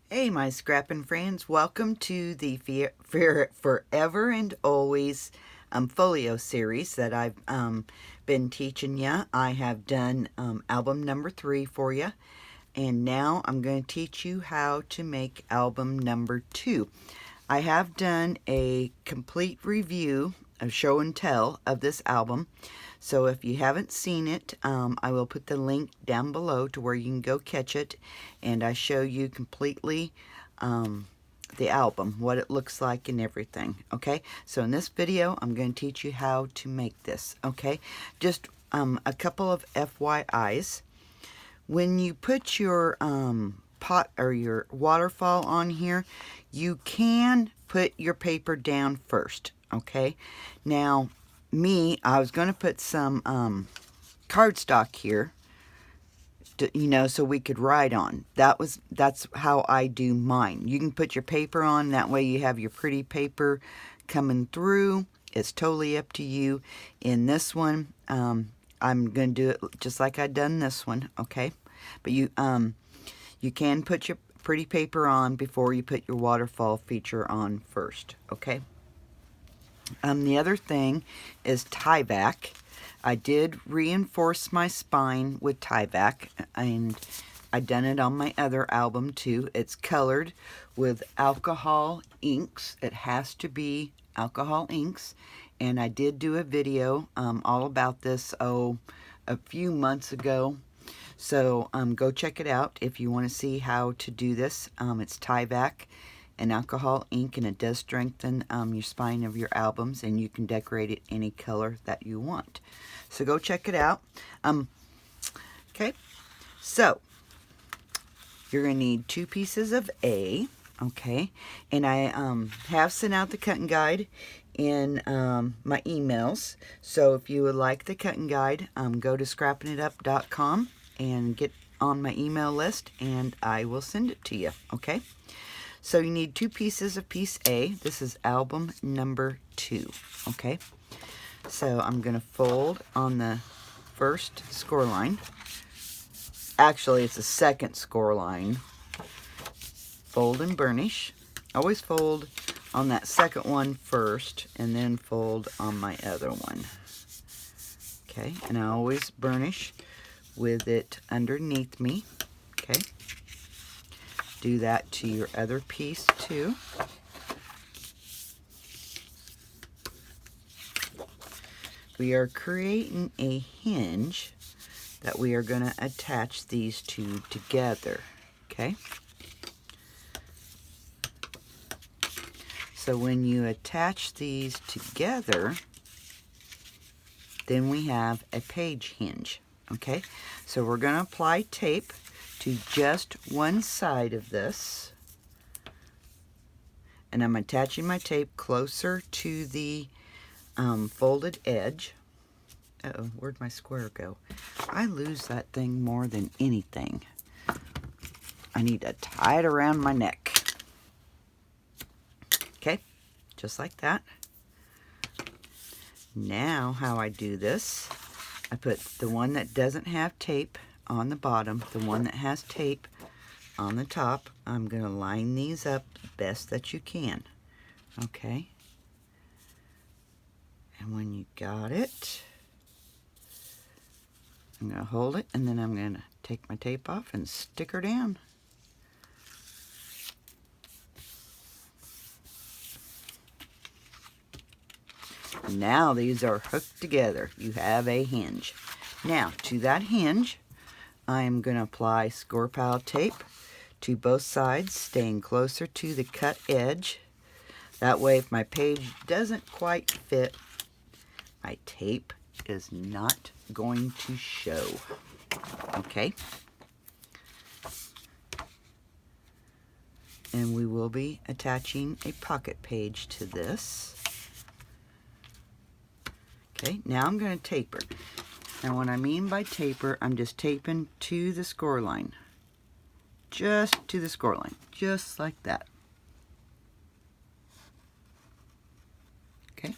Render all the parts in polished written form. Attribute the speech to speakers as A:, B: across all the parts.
A: Hey, my scrapping friends. Welcome to the Forever and Always Folio series that I've been teaching you. I have done album number 3 for you. And now I'm going to teach you how to make album number 2. I have done a complete review, a show and tell of this album. So if you haven't seen it, I will put the link down below to where you can go catch it. And I show you completely the album, what it looks like and everything. Okay, so in this video, I'm going to teach you how to make this. Okay, just a couple of FYIs. When you put your pot or your waterfall on here, you can put your paper down first. Okay, now I was going to put some cardstock here, so we could write on. That's how I do mine. You can put your paper on, that way you have your pretty paper coming through. It's totally up to you. In this one, I'm going to do it just like I done this one, okay? But you can put your pretty paper on before you put your waterfall feature on first, okay? The other thing is tie-back. I did reinforce my spine with tie-back, and I done it on my other album too. It's colored with alcohol inks. It has to be alcohol inks, and I did do a video all about this a few months ago. So go check it out if you want to see how to do this. It's tie-back and alcohol ink, and it does strengthen your spine of your albums, and you can decorate it any color that you want. So go check it out. Okay, so you're going to need 2 pieces of A, okay, and I have sent out the cutting guide in my emails. So if you would like the cutting guide, go to scrappinitup.com and get on my email list, and I will send it to you, okay? So you need 2 pieces of piece A. This is album number 2, okay? So I'm going to fold on the first score line. Actually, it's the second score line. Fold and burnish. Always fold on that second one first, and then fold on my other one. Okay, and I always burnish with it underneath me, okay? Do that to your other piece too. We are creating a hinge that we are going to attach these two together, okay? So when you attach these together, then we have a page hinge, okay? So we're going to apply tape to just one side of this, and I'm attaching my tape closer to the folded edge. Uh-oh, where'd my square go? I lose that thing more than anything. I need to tie it around my neck. Okay, just like that. Now how I do this, I put the one that doesn't have tape on the bottom, the one that has tape on the top. I'm going to line these up the best that you can, okay? And when you got it, I'm going to hold it, and then I'm going to take my tape off and stick her down. Now these are hooked together. You have a hinge. Now to that hinge, I'm going to apply score pile tape to both sides, staying closer to the cut edge. That way, if my page doesn't quite fit, my tape is not going to show. Okay? And we will be attaching a pocket page to this. Okay, now I'm going to taper. And what I mean by taper, I'm just taping to the score line. Just to the score line. Just like that. Okay?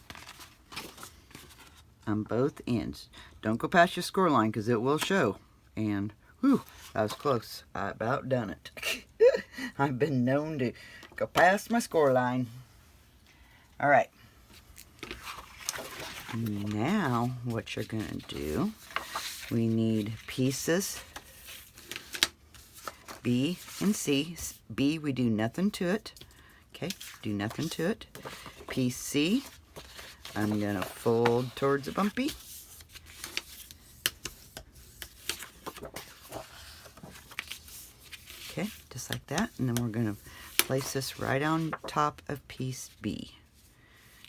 A: On both ends. Don't go past your score line because it will show. And, whew, that was close. I about done it. I've been known to go past my score line. All right. Now, what you're going to do, we need pieces B and C. B, we do nothing to it. Okay, do nothing to it. Piece C, I'm going to fold towards the bumpy. Okay, just like that. And then we're going to place this right on top of piece B.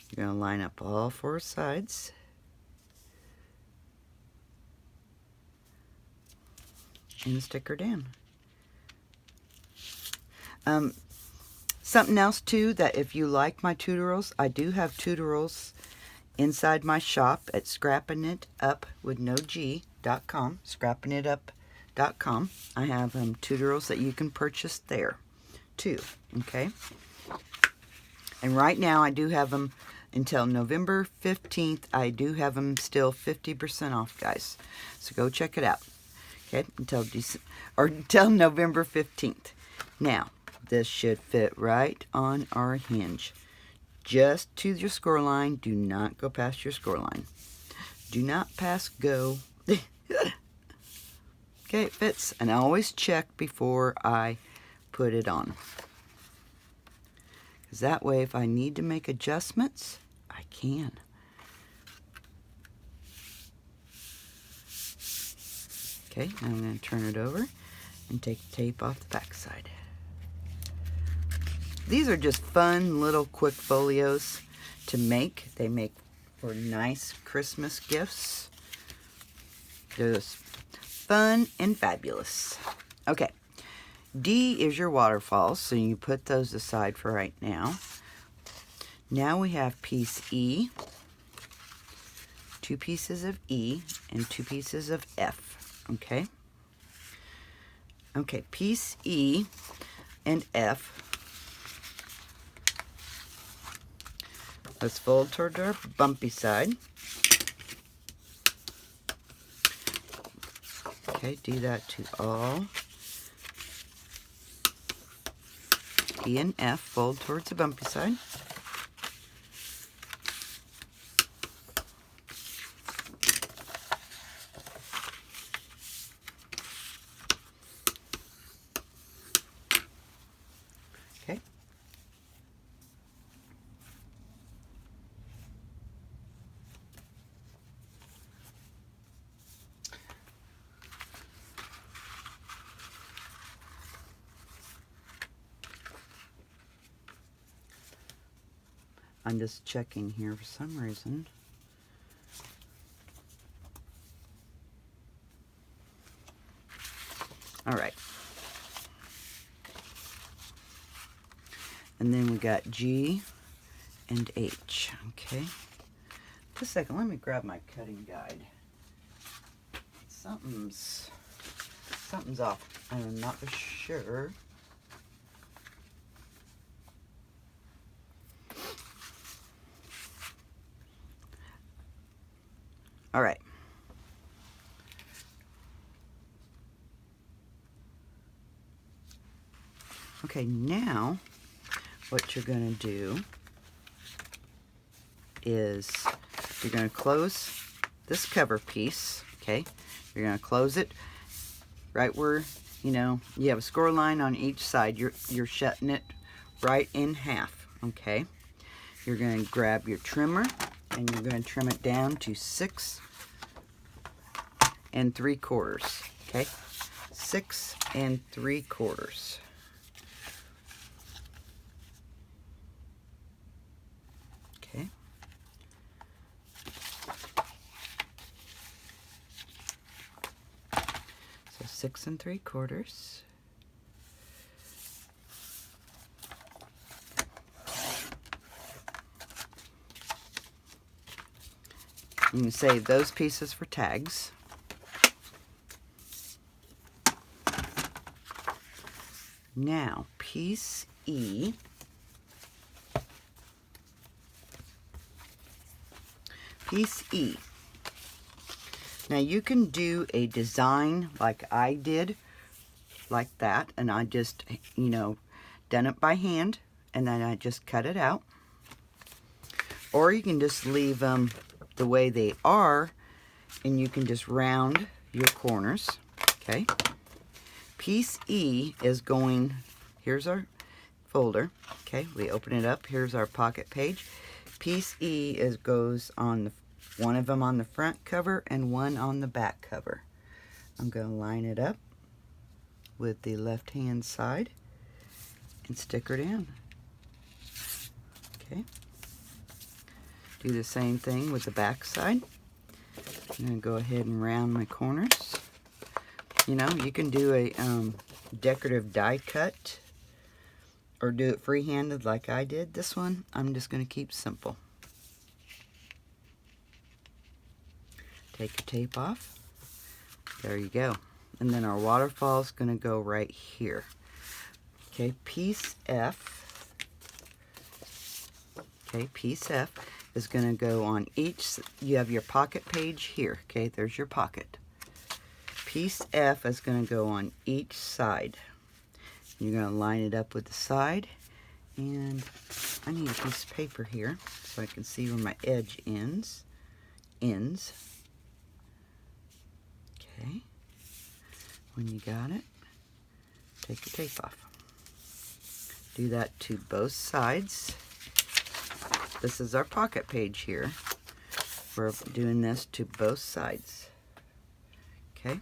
A: You're going to line up all four sides. And stick her down. Something else too, that if you like my tutorials, I do have tutorials inside my shop at scrappinitup.com, scrappinitup.com. I have tutorials that you can purchase there too, okay? And right now I do have them until November 15th. I do have them still 50% off, guys. So go check it out. Okay, until November 15th. Now, this should fit right on our hinge. Just to your score line. Do not go past your score line. Do not pass go. Okay, it fits. And I always check before I put it on. Because that way, if I need to make adjustments, I can. Okay, now I'm going to turn it over and take the tape off the back side. These are just fun little quick folios to make. They make for nice Christmas gifts. They're just fun and fabulous. Okay, D is your waterfalls, so you put those aside for right now. Now we have piece E, 2 pieces of E, and 2 pieces of F, okay? Okay, piece E and F. Let's fold toward our bumpy side. Okay, do that to all. E and F, fold towards the bumpy side. Okay. I'm just checking here for some reason. All right. And then we got G and H, okay? Just a second, let me grab my cutting guide. Something's off. I'm not for sure. All right. Okay, now what you're going to do is you're going to close this cover piece, okay? You're going to close it right where, you know, you have a score line on each side. You're shutting it right in half, okay? You're going to grab your trimmer and you're going to trim it down to 6 3/4, okay? 6 3/4. Okay. So 6 3/4. You can save those pieces for tags. Now, piece E. Piece E. Now you can do a design like I did, like that, and I just, you know, done it by hand, and then I just cut it out. Or you can just leave them the way they are, and you can just round your corners, okay? Piece E is going, here's our folder, okay? We open it up, here's our pocket page. Piece E goes on one of them on the front cover and one on the back cover. I'm going to line it up with the left hand side and stick her down. Okay. Do the same thing with the back side. I'm going to go ahead and round my corners. You know, you can do a decorative die cut or do it free-handed like I did. This one, I'm just going to keep simple. Take your tape off. There you go. And then our waterfall is going to go right here. Okay, piece F. Okay, piece F is going to go on each, you have your pocket page here. Okay, there's your pocket. Piece F is going to go on each side. You're going to line it up with the side. And I need a piece of paper here so I can see where my edge ends. Okay. When you got it, take your tape off. Do that to both sides. This is our pocket page here. We're doing this to both sides. Okay.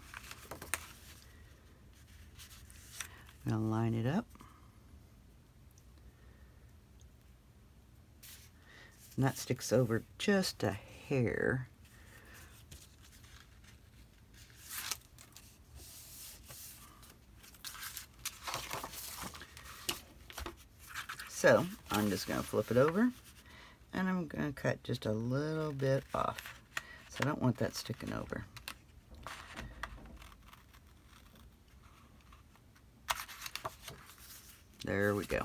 A: I'm going to line it up. And that sticks over just a hair. So I'm just going to flip it over and I'm going to cut just a little bit off. So I don't want that sticking over. There we go.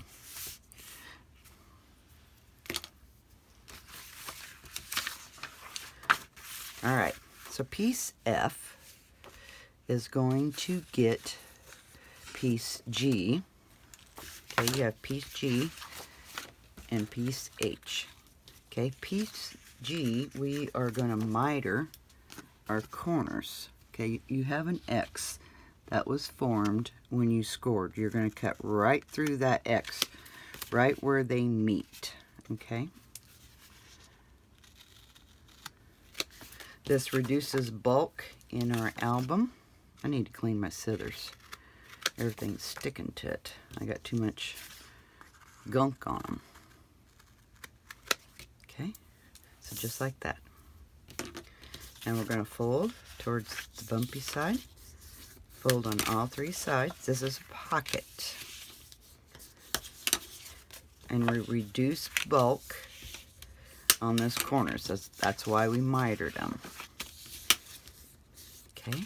A: All right, so piece F is going to get piece G. Okay, you have piece G and piece H. Okay, piece G, we are going to miter our corners. Okay, you have an X that was formed when you scored. You're going to cut right through that X, right where they meet. Okay. This reduces bulk in our album. I need to clean my scissors. Everything's sticking to it. I got too much gunk on them. Okay, so just like that. And we're going to fold towards the bumpy side. Fold on all three sides. This is a pocket. And we reduce bulk on this corner. So that's why we mitered them. Okay.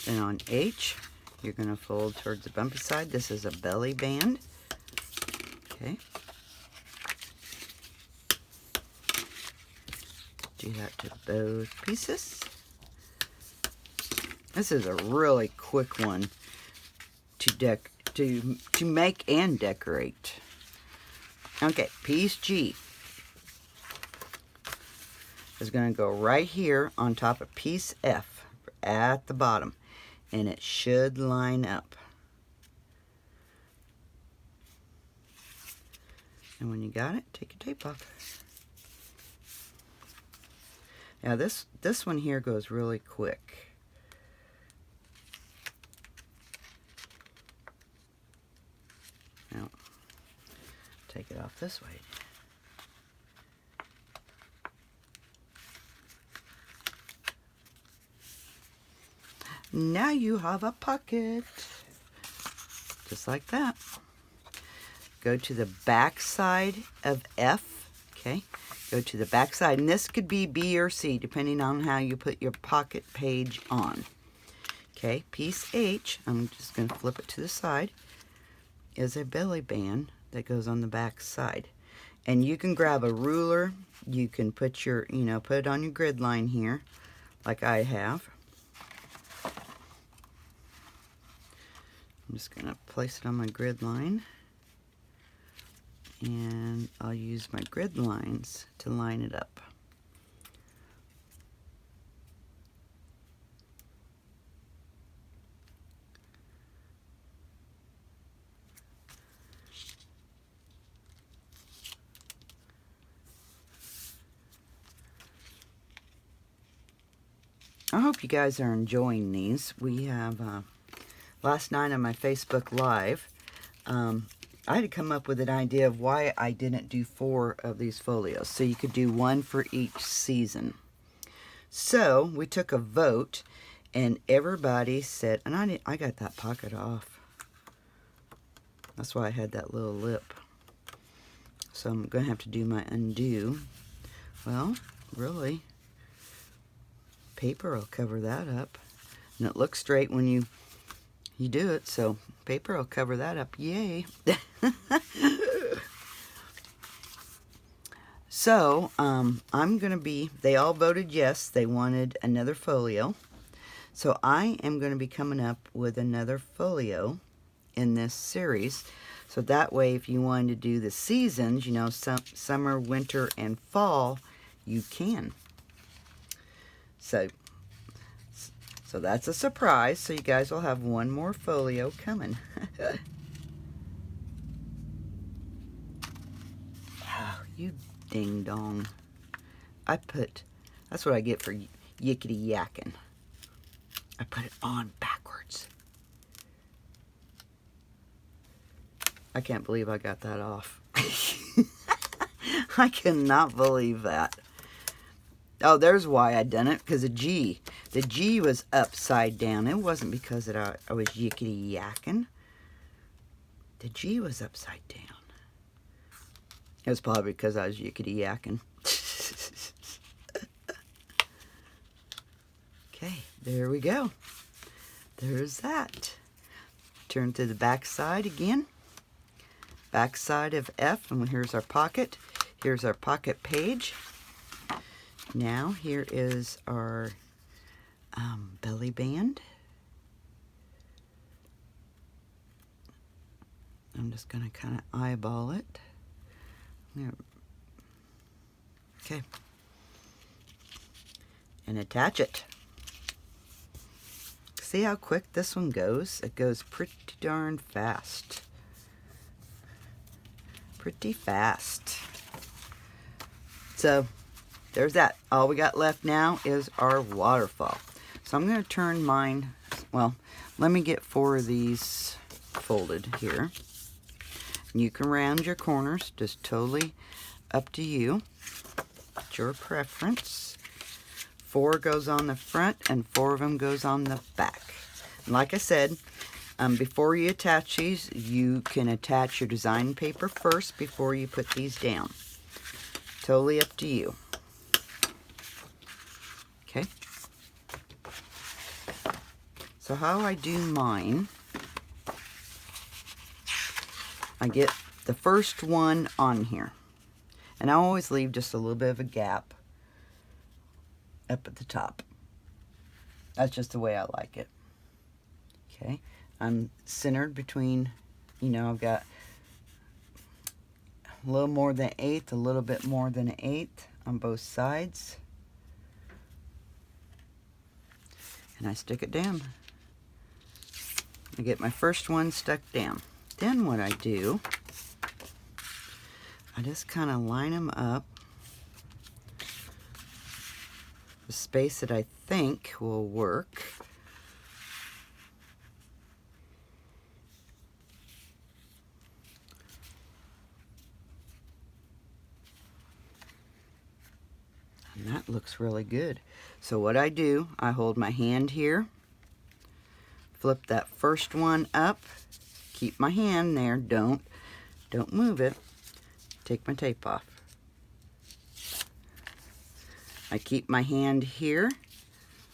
A: Then on H, you're going to fold towards the bumpy side. This is a belly band. Okay. Do that to both pieces. This is a really quick one to make and decorate. Okay, piece G is going to go right here on top of piece F at the bottom, and it should line up. And when you got it, take your tape off. Now this one here goes really quick. Now, take it off this way. Now you have a pocket. Just like that. Go to the back side of F. Okay. Go to the back side. And this could be B or C, depending on how you put your pocket page on. Okay. Piece H, I'm just going to flip it to the side, is a belly band that goes on the back side. And you can grab a ruler. You can put your, put it on your grid line here, like I have. I'm just going to place it on my grid line, and I'll use my grid lines to line it up. I hope you guys are enjoying these. We have, last night on my Facebook Live, I had to come up with an idea of why I didn't do 4 of these folios. So you could do 1 for each season. So we took a vote, and everybody said, and I got that pocket off. That's why I had that little lip. So I'm going to have to do my undo. Well, really, paper will cover that up, and it looks straight when you do it, so paper will cover that up. Yay. So I'm gonna be, they all voted yes, they wanted another folio, so I am going to be coming up with another folio in this series. So that way, if you wanted to do the seasons, you know, summer, winter, and fall, you can. So that's a surprise. So you guys will have one more folio coming. Oh, you ding dong. That's what I get for yickety yakking. I put it on backwards. I can't believe I got that off. I cannot believe that. Oh, there's why I done it, because the G was upside down. It wasn't because I was yickety yakking. The G was upside down. It was probably because I was yickety yakking. Okay, there we go. There's that. Turn to the back side again. Back side of F, and here's our pocket. Here's our pocket page. Now here is our belly band. I'm just going to kind of eyeball it. There. Okay. And attach it. See how quick this one goes? It goes pretty darn fast. Pretty fast. So there's that. All we got left now is our waterfall. So I'm going to turn mine, well, let me get 4 of these folded here. You can round your corners, just totally up to you. It's your preference. 4 goes on the front and 4 of them goes on the back. And like I said, before you attach these, you can attach your design paper first before you put these down. Totally up to you. Okay. So how I do mine, I get the first one on here. And I always leave just a little bit of a gap up at the top. That's just the way I like it. Okay. I'm centered between, you know, I've got a little more than 1/8, a little bit more than 1/8 on both sides. And I stick it down. I get my first one stuck down. Then what I do, I just kind of line them up. The space that I think will work. And that looks really good. So what I do, I hold my hand here, flip that first one up, keep my hand there, don't move it, take my tape off. I keep my hand here,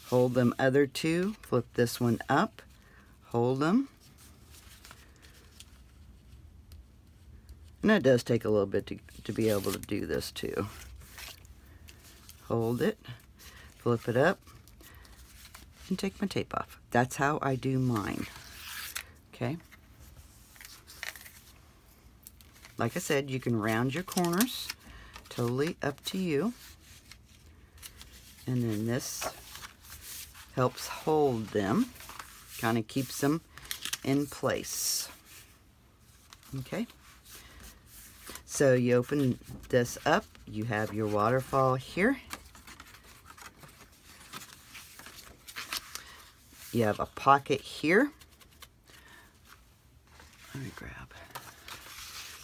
A: hold them other 2, flip this one up, hold them. And it does take a little bit to be able to do this too. Hold it, flip it up, and take my tape off. That's how I do mine. Okay. Like I said, you can round your corners. Totally up to you. And then this helps hold them. Kind of keeps them in place. Okay. So you open this up. You have your waterfall here. You have a pocket here. Let me grab.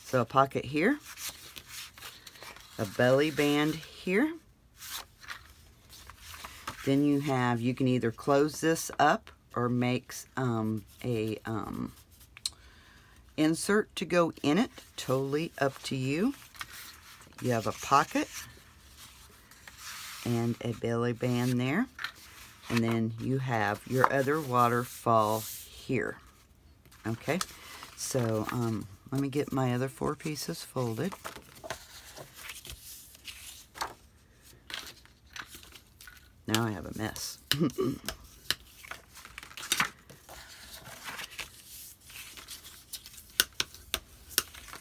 A: So a pocket here. A belly band here. Then you have, you can either close this up or make a insert to go in it. Totally up to you. You have a pocket and a belly band there. And then you have your other waterfall here. Okay, so let me get my other 4 pieces folded. Now I have a mess.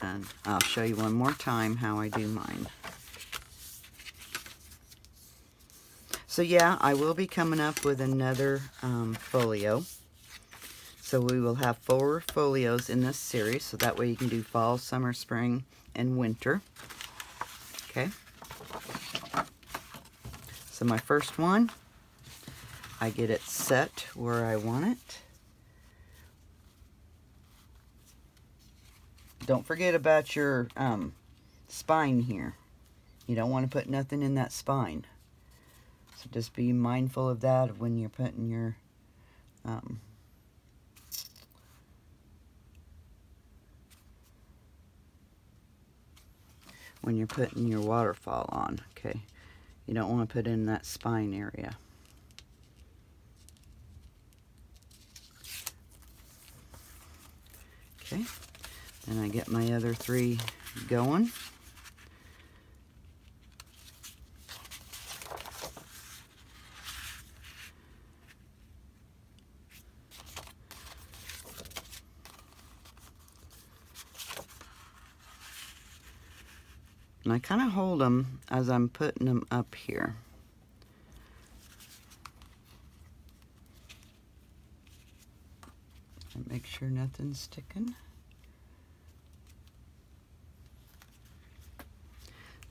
A: And I'll show you one more time how I do mine. So yeah, I will be coming up with another folio. So we will have 4 folios in this series, so that way you can do fall, summer, spring, and winter. Okay. So my first one, I get it set where I want it. Don't forget about your spine here. You don't want to put nothing in that spine. So just be mindful of that when you're putting your waterfall on. Okay, you don't want to put in that spine area. Okay, then I get my other 3 going. And I kind of hold them as I'm putting them up here. And make sure nothing's sticking.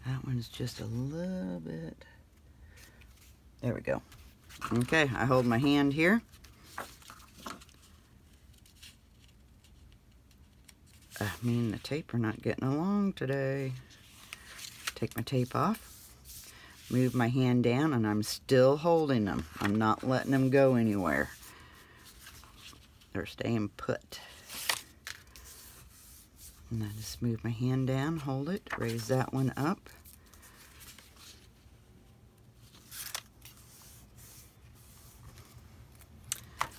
A: That one's just a little bit. There we go. Okay, I hold my hand here. Me and the tape are not getting along today. Take my tape off, move my hand down, and I'm still holding them. I'm not letting them go anywhere. They're staying put. And I just move my hand down, hold it, raise that one up.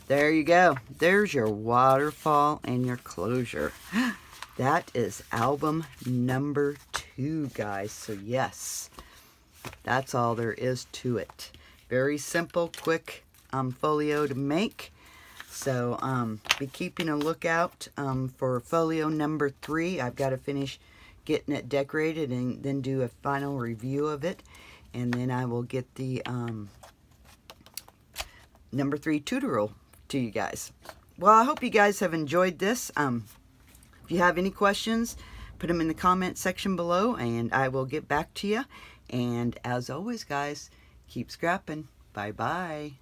A: There you go. There's your waterfall and your closure. That is album number 2, guys. So yes, that's all there is to it. Very simple, quick folio to make. So be keeping a lookout for folio number 3. I've got to finish getting it decorated and then do a final review of it. And then I will get the number 3 tutorial to you guys. Well, I hope you guys have enjoyed this. If you have any questions, put them in the comment section below and I will get back to you. And as always, guys, keep scrapping. Bye-bye.